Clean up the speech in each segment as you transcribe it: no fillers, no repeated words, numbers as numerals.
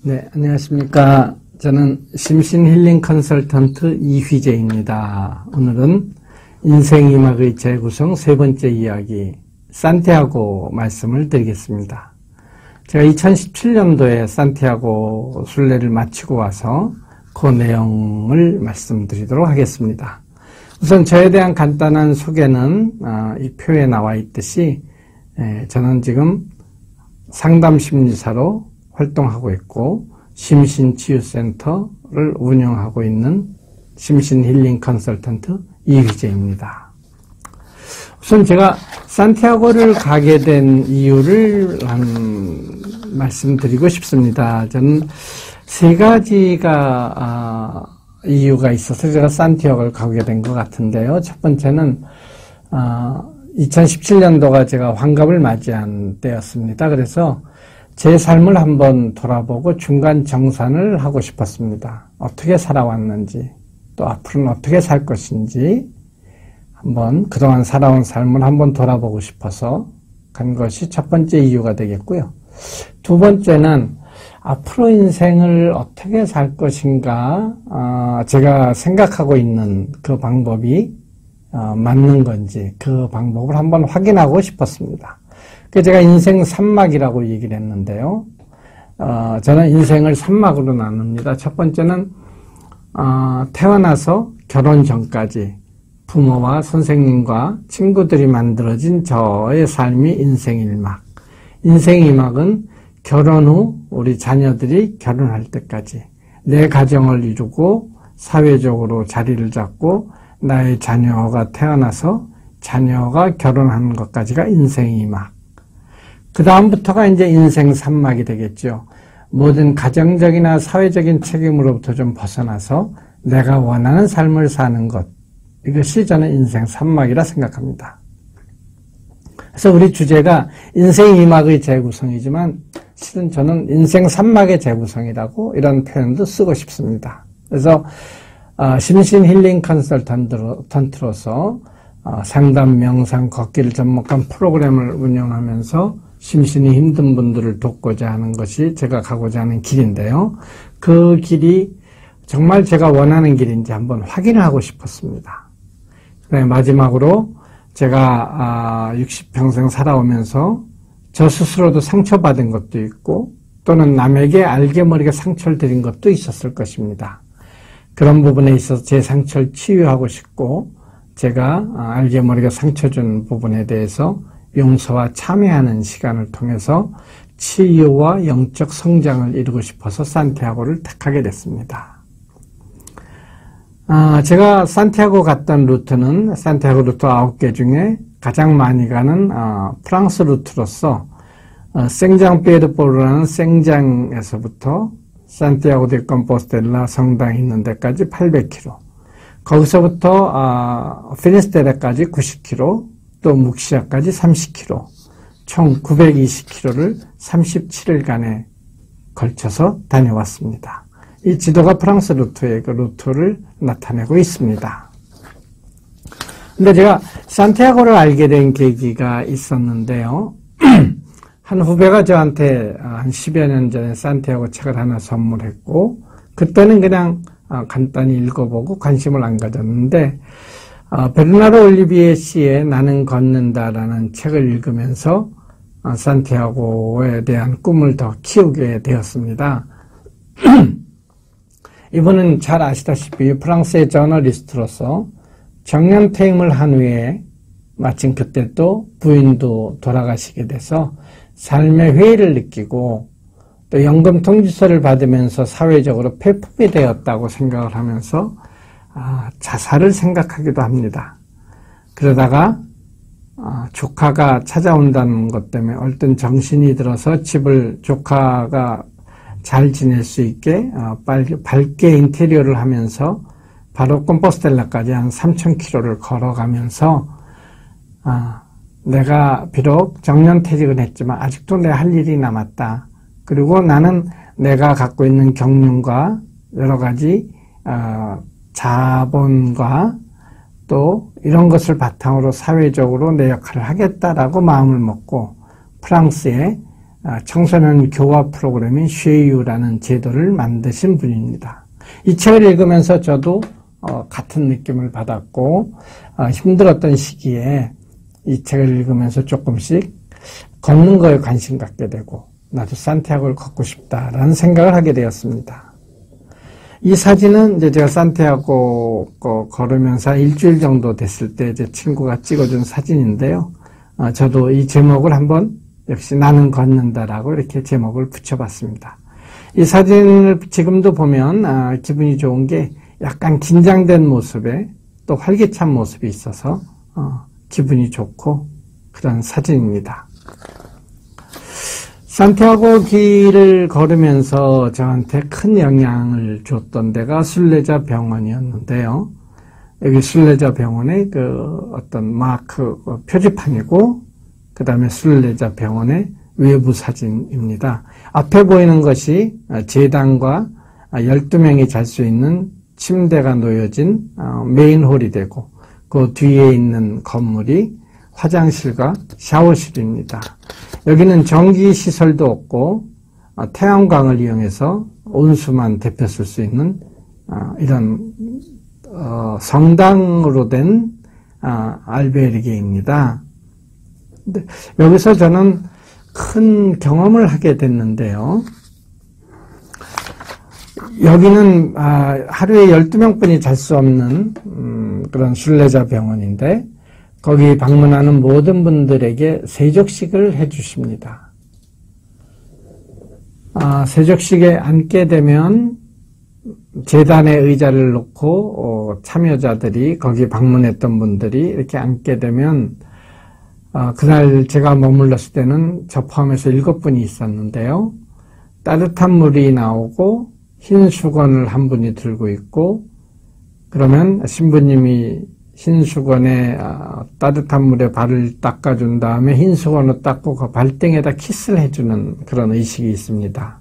네, 안녕하십니까. 저는 심신힐링 컨설턴트 이휘재입니다. 오늘은 인생이막의 재구성 세 번째 이야기, 산티아고 말씀을 드리겠습니다. 제가 2017년도에 산티아고 순례를 마치고 와서 그 내용을 말씀드리도록 하겠습니다. 우선 저에 대한 간단한 소개는 이 표에 나와 있듯이 저는 지금 상담심리사로 활동하고 있고 심신치유센터를 운영하고 있는 심신힐링 컨설턴트 이휘재입니다. 우선 제가 산티아고를 가게 된 이유를 말씀드리고 싶습니다. 저는 세 가지가 이유가 있어서 제가 산티아고를 가게 된 것 같은데요. 첫 번째는 2017년도가 제가 환갑을 맞이한 때였습니다. 그래서 제 삶을 한번 돌아보고 중간 정산을 하고 싶었습니다. 어떻게 살아왔는지, 또 앞으로는 어떻게 살 것인지 한번 그동안 살아온 삶을 한번 돌아보고 싶어서 간 것이 첫 번째 이유가 되겠고요. 두 번째는 앞으로 인생을 어떻게 살 것인가, 제가 생각하고 있는 그 방법이 맞는 건지 그 방법을 한번 확인하고 싶었습니다. 제가 인생 3막이라고 얘기를 했는데요. 저는 인생을 3막으로 나눕니다. 첫 번째는 태어나서 결혼 전까지 부모와 선생님과 친구들이 만들어진 저의 삶이 인생 1막. 인생 2막은 결혼 후 우리 자녀들이 결혼할 때까지 내 가정을 이루고 사회적으로 자리를 잡고 나의 자녀가 태어나서 자녀가 결혼하는 것까지가 인생 2막. 그 다음부터가 이제 인생 3막이 되겠죠. 모든 가정적이나 사회적인 책임으로부터 좀 벗어나서 내가 원하는 삶을 사는 것. 이것이 저는 인생 3막이라 생각합니다. 그래서 우리 주제가 인생 2막의 재구성이지만 실은 저는 인생 3막의 재구성이라고 이런 표현도 쓰고 싶습니다. 그래서 심신힐링 컨설턴트로서 상담, 명상, 걷기를 접목한 프로그램을 운영하면서 심신이 힘든 분들을 돕고자 하는 것이 제가 가고자 하는 길인데요. 그 길이 정말 제가 원하는 길인지 한번 확인을 하고 싶었습니다. 마지막으로 제가 60평생 살아오면서 저 스스로도 상처받은 것도 있고 또는 남에게 알게 모르게 상처를 드린 것도 있었을 것입니다. 그런 부분에 있어서 제 상처를 치유하고 싶고 제가 알게 모르게 상처 준 부분에 대해서 용서와 참회하는 시간을 통해서 치유와 영적 성장을 이루고 싶어서 산티아고를 택하게 됐습니다. 제가 산티아고 갔던 루트는 산티아고 루트 9개 중에 가장 많이 가는 프랑스 루트로서 생장피에르보르라는 생장에서부터 산티아고 데 컴포스텔라 성당이 있는 데까지 800km, 거기서부터 피니스테레까지 90km, 또 묵시아까지 30km, 총 920km를 37일간에 걸쳐서 다녀왔습니다. 이 지도가 프랑스 루트의 그 루트를 나타내고 있습니다. 근데 제가 산티아고를 알게 된 계기가 있었는데요. 한 후배가 저한테 한 10여 년 전에 산티아고 책을 하나 선물했고 그때는 그냥 간단히 읽어보고 관심을 안 가졌는데 베르나르 올리비에 씨의 나는 걷는다라는 책을 읽으면서 산티아고에 대한 꿈을 더 키우게 되었습니다. 이분은 잘 아시다시피 프랑스의 저널리스트로서 정년퇴임을 한 후에 마침 그때 또 부인도 돌아가시게 돼서 삶의 회의를 느끼고 또 연금 통지서를 받으면서 사회적으로 폐품이 되었다고 생각을 하면서 자살을 생각하기도 합니다. 그러다가 조카가 찾아온다는 것 때문에 얼른 정신이 들어서 집을 조카가 잘 지낼 수 있게 밝게 인테리어를 하면서 바로 콤포스텔라까지 한 3000km를 걸어가면서 내가 비록 정년퇴직은 했지만 아직도 내 할 일이 남았다. 그리고 나는 내가 갖고 있는 경륜과 여러 가지 자본과 또 이런 것을 바탕으로 사회적으로 내 역할을 하겠다라고 마음을 먹고 프랑스의 청소년 교화 프로그램인 쉐유라는 제도를 만드신 분입니다. 이 책을 읽으면서 저도 같은 느낌을 받았고 힘들었던 시기에 이 책을 읽으면서 조금씩 걷는 거에 관심 갖게 되고 나도 산티아고를 걷고 싶다라는 생각을 하게 되었습니다. 이 사진은 이제 제가 산티아고 걸으면서 일주일 정도 됐을 때 제 친구가 찍어준 사진인데요. 저도 이 제목을 한번 역시 나는 걷는다라고 이렇게 제목을 붙여봤습니다. 이 사진을 지금도 보면 기분이 좋은 게 약간 긴장된 모습에 또 활기찬 모습이 있어서 기분이 좋고 그런 사진입니다. 산티아고 길을 걸으면서 저한테 큰 영향을 줬던 데가 순례자 병원이었는데요. 여기 순례자 병원의 그 어떤 마크 표지판이고 그 다음에 순례자 병원의 외부 사진입니다. 앞에 보이는 것이 제단과 12명이 잘 수 있는 침대가 놓여진 메인홀이 되고 그 뒤에 있는 건물이 화장실과 샤워실입니다. 여기는 전기시설도 없고 태양광을 이용해서 온수만 데펴 쓸 수 있는 이런 성당으로 된 알베르게입니다. 여기서 저는 큰 경험을 하게 됐는데요. 여기는 하루에 12명뿐이 잘 수 없는 그런 순례자 병원인데 거기 방문하는 모든 분들에게 세족식을 해주십니다. 세족식에 앉게 되면 제단에 의자를 놓고 참여자들이 거기 방문했던 분들이 이렇게 앉게 되면 그날 제가 머물렀을 때는 저 포함해서 7분이 있었는데요. 따뜻한 물이 나오고 흰 수건을 한 분이 들고 있고 그러면 신부님이 흰 수건에 따뜻한 물에 발을 닦아준 다음에 흰 수건으로 닦고 그 발등에다 키스를 해주는 그런 의식이 있습니다.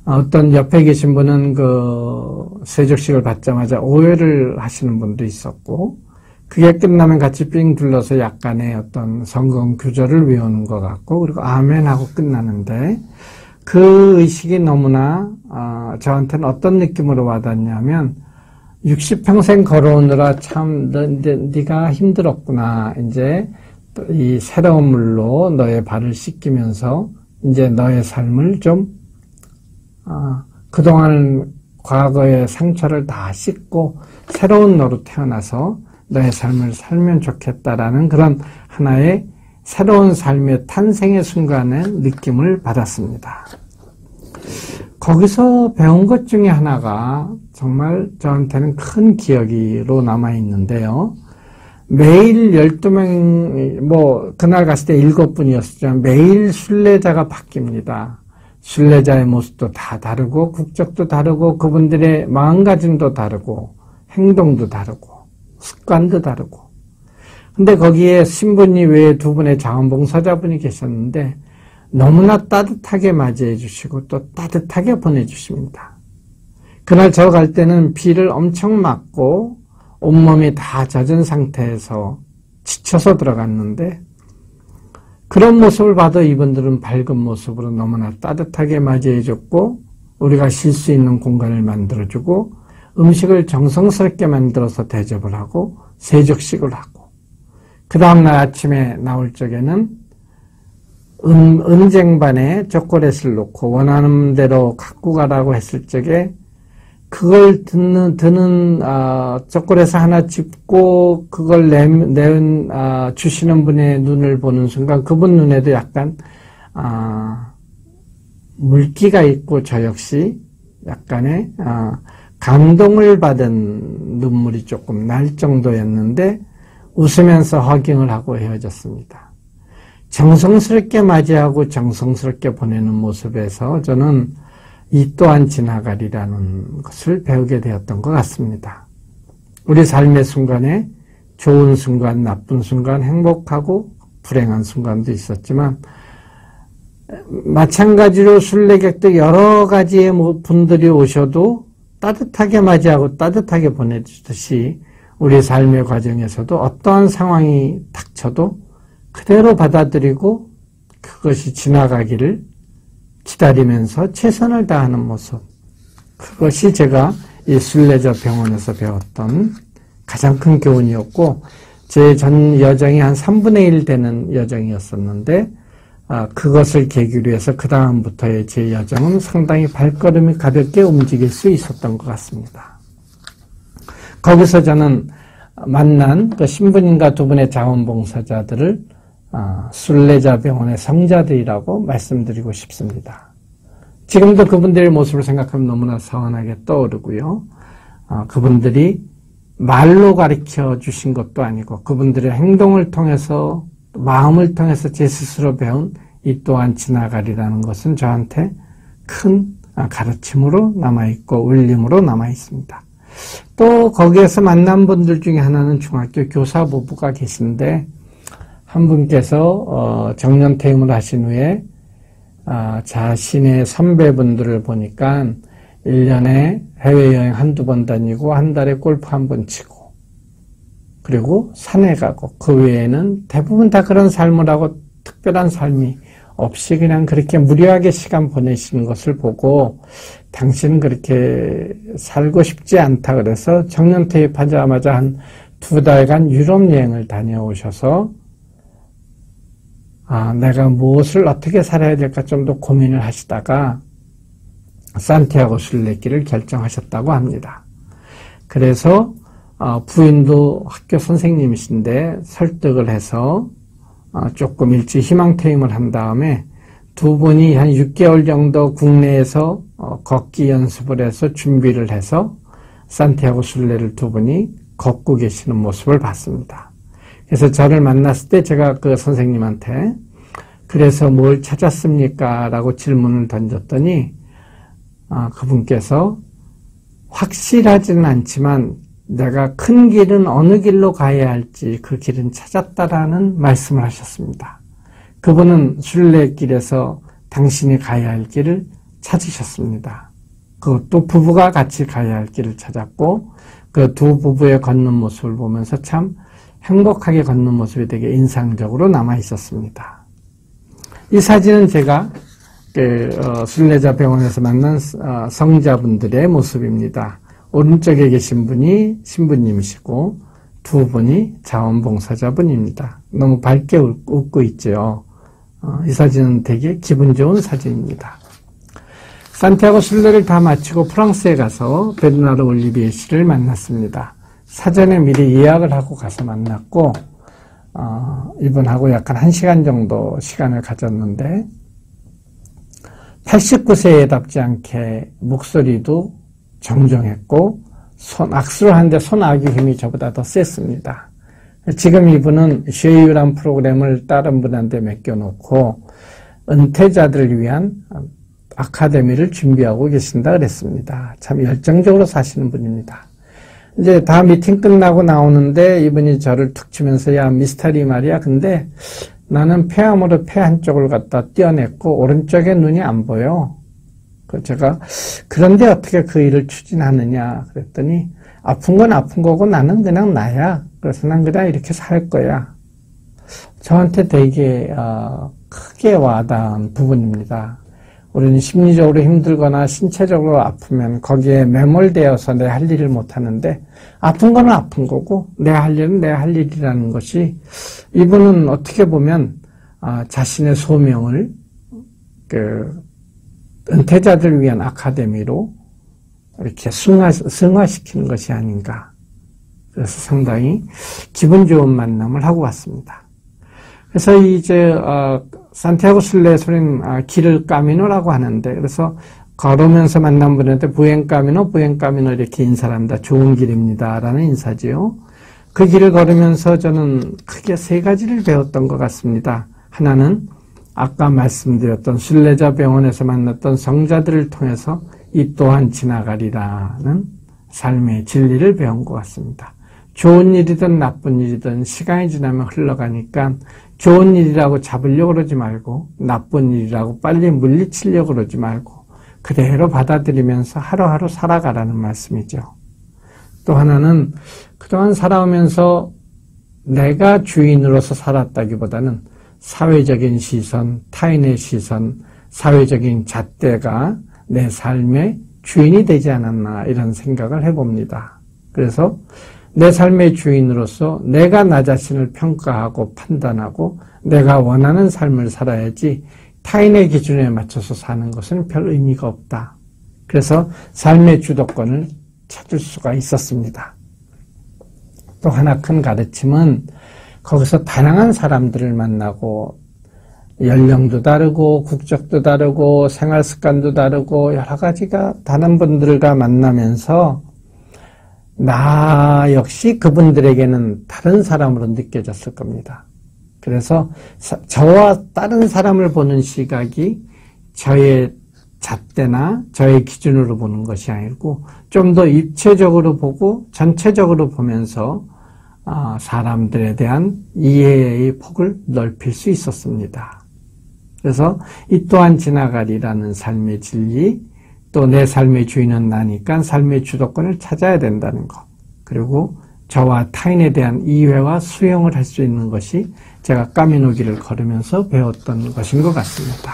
어떤 옆에 계신 분은 그 세족식을 받자마자 오해를 하시는 분도 있었고 그게 끝나면 같이 삥 둘러서 약간의 어떤 성경 구절을 외우는 것 같고 그리고 아멘 하고 끝나는데 그 의식이 너무나 저한테는 어떤 느낌으로 와닿냐면 60평생 걸어오느라 참 네가 힘들었구나. 이제 이 새로운 물로 너의 발을 씻기면서 이제 너의 삶을 좀 그동안 과거의 상처를 다 씻고 새로운 너로 태어나서 너의 삶을 살면 좋겠다라는 그런 하나의 새로운 삶의 탄생의 순간의 느낌을 받았습니다. 거기서 배운 것 중에 하나가 정말 저한테는 큰 기억으로 남아있는데요. 매일 12명, 그날 갔을 때 7분이었지만 매일 순례자가 바뀝니다. 순례자의 모습도 다 다르고, 국적도 다르고, 그분들의 마음가짐도 다르고, 행동도 다르고, 습관도 다르고. 근데 거기에 신부님 외에 2분의 자원봉사자분이 계셨는데, 너무나 따뜻하게 맞이해 주시고 또 따뜻하게 보내주십니다. 그날 저 갈 때는 비를 엄청 맞고 온몸이 다 젖은 상태에서 지쳐서 들어갔는데 그런 모습을 봐도 이분들은 밝은 모습으로 너무나 따뜻하게 맞이해 줬고 우리가 쉴 수 있는 공간을 만들어주고 음식을 정성스럽게 만들어서 대접을 하고 세족식을 하고 그 다음날 아침에 나올 적에는 은쟁반에 초콜릿을 넣고 원하는 대로 갖고 가라고 했을 적에 그걸 드는 초콜릿을 하나 짚고 그걸 주시는 분의 눈을 보는 순간 그분 눈에도 약간 물기가 있고 저 역시 약간의 감동을 받은 눈물이 조금 날 정도였는데 웃으면서 허깅을 하고 헤어졌습니다. 정성스럽게 맞이하고 정성스럽게 보내는 모습에서 저는 이 또한 지나가리라는 것을 배우게 되었던 것 같습니다. 우리 삶의 순간에 좋은 순간, 나쁜 순간, 행복하고 불행한 순간도 있었지만 마찬가지로 순례객들 여러 가지의 분들이 오셔도 따뜻하게 맞이하고 따뜻하게 보내주듯이 우리 삶의 과정에서도 어떠한 상황이 닥쳐도 그대로 받아들이고 그것이 지나가기를 기다리면서 최선을 다하는 모습. 그것이 제가 이 순례자 병원에서 배웠던 가장 큰 교훈이었고, 제 전 여정이 한 3분의 1 되는 여정이었었는데, 그것을 계기로 해서 그 다음부터의 제 여정은 상당히 발걸음이 가볍게 움직일 수 있었던 것 같습니다. 거기서 저는 만난 그 신부님과 두 분의 자원봉사자들을 순례자 병원의 성자들이라고 말씀드리고 싶습니다. 지금도 그분들의 모습을 생각하면 너무나 서운하게 떠오르고요. 그분들이 말로 가르쳐 주신 것도 아니고 그분들의 행동을 통해서, 마음을 통해서 제 스스로 배운 이 또한 지나가리라는 것은 저한테 큰 가르침으로 남아있고 울림으로 남아있습니다. 또 거기에서 만난 분들 중에 하나는 중학교 교사 부부가 계신데, 한 분께서 정년퇴임을 하신 후에 자신의 선배분들을 보니까 1년에 해외여행 한두 번 다니고 한 달에 골프 한 번 치고 그리고 산에 가고 그 외에는 대부분 다 그런 삶을 하고 특별한 삶이 없이 그냥 그렇게 무료하게 시간 보내시는 것을 보고 당신은 그렇게 살고 싶지 않다 그래서 정년퇴임하자마자 한 2달간 유럽 여행을 다녀오셔서 내가 무엇을 어떻게 살아야 될까 좀 더 고민을 하시다가 산티아고 순례길을 결정하셨다고 합니다. 그래서 부인도 학교 선생님이신데 설득을 해서 조금 일찍 희망퇴임을 한 다음에 두 분이 한 6개월 정도 국내에서 걷기 연습을 해서 준비를 해서 산티아고 순례를 두 분이 걷고 계시는 모습을 봤습니다. 그래서 저를 만났을 때 제가 그 선생님한테 그래서 뭘 찾았습니까? 라고 질문을 던졌더니 그분께서 확실하지는 않지만 내가 큰 길은 어느 길로 가야 할지 그 길은 찾았다라는 말씀을 하셨습니다. 그분은 순례길에서 당신이 가야 할 길을 찾으셨습니다. 그것도 부부가 같이 가야 할 길을 찾았고 그 두 부부의 걷는 모습을 보면서 참 행복하게 걷는 모습이 되게 인상적으로 남아 있었습니다. 이 사진은 제가 순례자 병원에서 만난 성자분들의 모습입니다. 오른쪽에 계신 분이 신부님이시고 두 분이 자원봉사자분입니다. 너무 밝게 웃고 있죠. 이 사진은 되게 기분 좋은 사진입니다. 산티아고 순례를 다 마치고 프랑스에 가서 베르나르 올리비에 씨를 만났습니다. 사전에 미리 예약을 하고 가서 만났고 이분하고 약간 1시간 정도 시간을 가졌는데 89세에답지 않게 목소리도 정정했고 악수를 하는데 손아귀 힘이 저보다 더 셌습니다. 지금 이분은 쉐이유란 프로그램을 다른 분한테 맡겨놓고 은퇴자들을 위한 아카데미를 준비하고 계신다 그랬습니다. 참 열정적으로 사시는 분입니다. 이제 다 미팅 끝나고 나오는데 이분이 저를 툭 치면서 야 미스터리 말이야. 근데 나는 폐암으로 폐 한쪽을 갖다 떼어냈고 오른쪽에 눈이 안 보여. 제가 그런데 어떻게 그 일을 추진하느냐 그랬더니 아픈 건 아픈 거고 나는 그냥 나야. 그래서 난 그냥 이렇게 살 거야. 저한테 되게 크게 와닿은 부분입니다. 우리는 심리적으로 힘들거나 신체적으로 아프면 거기에 매몰되어서 내 할 일을 못하는데 아픈 거는 아픈 거고 내 할 일은 내 할 일이라는 것이 이분은 어떻게 보면 자신의 소명을 은퇴자들을 위한 아카데미로 이렇게 승화시키는 것이 아닌가. 그래서 상당히 기분 좋은 만남을 하고 왔습니다. 그래서 이제 산티아고 순례소는 길을 까미노라고 하는데 그래서 걸으면서 만난 분한테 부엔까미노 이렇게 인사를 합니다. 좋은 길입니다 라는 인사지요. 그 길을 걸으면서 저는 크게 3가지를 배웠던 것 같습니다. 하나는 아까 말씀드렸던 순례자 병원에서 만났던 성자들을 통해서 이 또한 지나가리라는 삶의 진리를 배운 것 같습니다. 좋은 일이든 나쁜 일이든 시간이 지나면 흘러가니까 좋은 일이라고 잡으려고 그러지 말고 나쁜 일이라고 빨리 물리치려고 그러지 말고 그대로 받아들이면서 하루하루 살아가라는 말씀이죠. 또 하나는 그동안 살아오면서 내가 주인으로서 살았다기보다는 사회적인 시선, 타인의 시선, 사회적인 잣대가 내 삶의 주인이 되지 않았나 이런 생각을 해봅니다. 그래서 내 삶의 주인으로서 내가 나 자신을 평가하고 판단하고 내가 원하는 삶을 살아야지 타인의 기준에 맞춰서 사는 것은 별 의미가 없다. 그래서 삶의 주도권을 찾을 수가 있었습니다. 또 하나 큰 가르침은 거기서 다양한 사람들을 만나고 연령도 다르고 국적도 다르고 생활 습관도 다르고 여러 가지가 다른 분들과 만나면서 나 역시 그분들에게는 다른 사람으로 느껴졌을 겁니다. 그래서 저와 다른 사람을 보는 시각이 저의 잣대나 저의 기준으로 보는 것이 아니고 좀 더 입체적으로 보고 전체적으로 보면서 사람들에 대한 이해의 폭을 넓힐 수 있었습니다. 그래서 이 또한 지나가리라는 삶의 진리, 또 내 삶의 주인은 나니까 삶의 주도권을 찾아야 된다는 것, 그리고 저와 타인에 대한 이해와 수용을 할 수 있는 것이 제가 까미노기를 걸으면서 배웠던 것인 것 같습니다.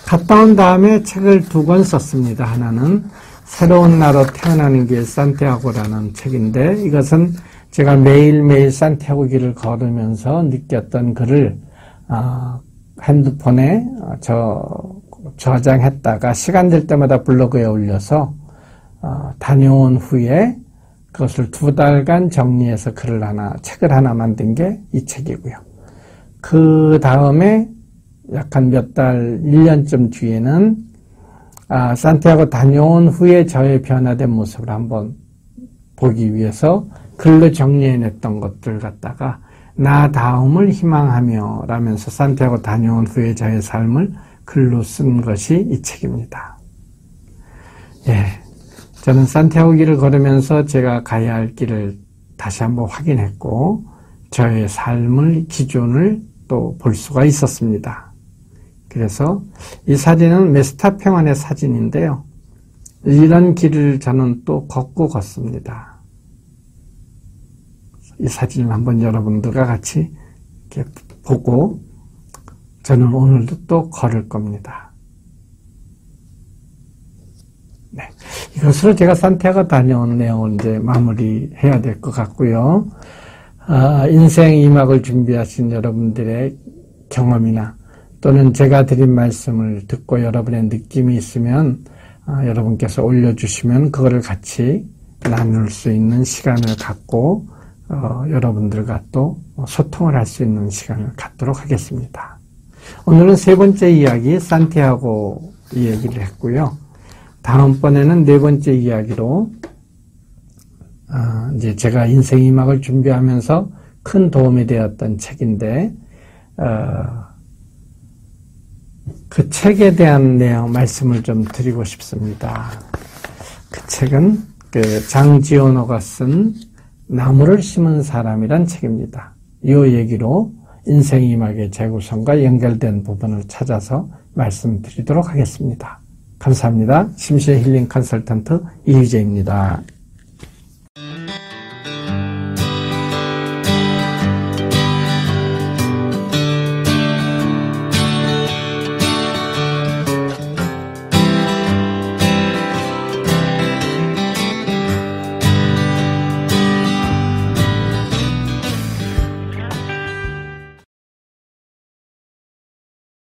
갔다 온 다음에 책을 2권 썼습니다. 하나는 새로운 나로 태어나는 길 산티아고라는 책인데, 이것은 제가 매일매일 산티아고 길을 걸으면서 느꼈던 글을 핸드폰에 저장했다가 시간 될 때마다 블로그에 올려서 다녀온 후에 그것을 2달간 정리해서 책을 하나 만든 게 이 책이고요. 그 다음에 약한 몇 달, 1년쯤 뒤에는 산티아고 다녀온 후에 저의 변화된 모습을 한번 보기 위해서 글로 정리해냈던 것들 갖다가 나 다음을 희망하며 라면서 산티아고 다녀온 후에 저의 삶을 글로 쓴 것이 이 책입니다. 예, 저는 산티아고 길을 걸으면서 제가 가야 할 길을 다시 한번 확인했고 저의 삶의 기준을 또 볼 수가 있었습니다. 그래서 이 사진은 메스타 평안의 사진인데요. 이런 길을 저는 또 걷습니다. 이 사진을 한번 여러분들과 같이 이렇게 보고 저는 오늘도 또 걸을 겁니다. 네, 이것으로 제가 산티아고 다녀온 내용을 이제 마무리해야 될 것 같고요. 인생 2막을 준비하신 여러분들의 경험이나 또는 제가 드린 말씀을 듣고 여러분의 느낌이 있으면 여러분께서 올려주시면 그거를 같이 나눌 수 있는 시간을 갖고 여러분들과 또 소통을 할 수 있는 시간을 갖도록 하겠습니다. 오늘은 3번째 이야기 산티아고 이야기를 했고요. 다음번에는 4번째 이야기로 이제 제가 인생 2막을 준비하면서 큰 도움이 되었던 책인데 그 책에 대한 내용 말씀을 좀 드리고 싶습니다. 그 책은 장지원호가 쓴 나무를 심은 사람이란 책입니다. 이 얘기로 인생 2막의 재구성과 연결된 부분을 찾아서 말씀드리도록 하겠습니다. 감사합니다. 심시의 힐링 컨설턴트 이휘재입니다.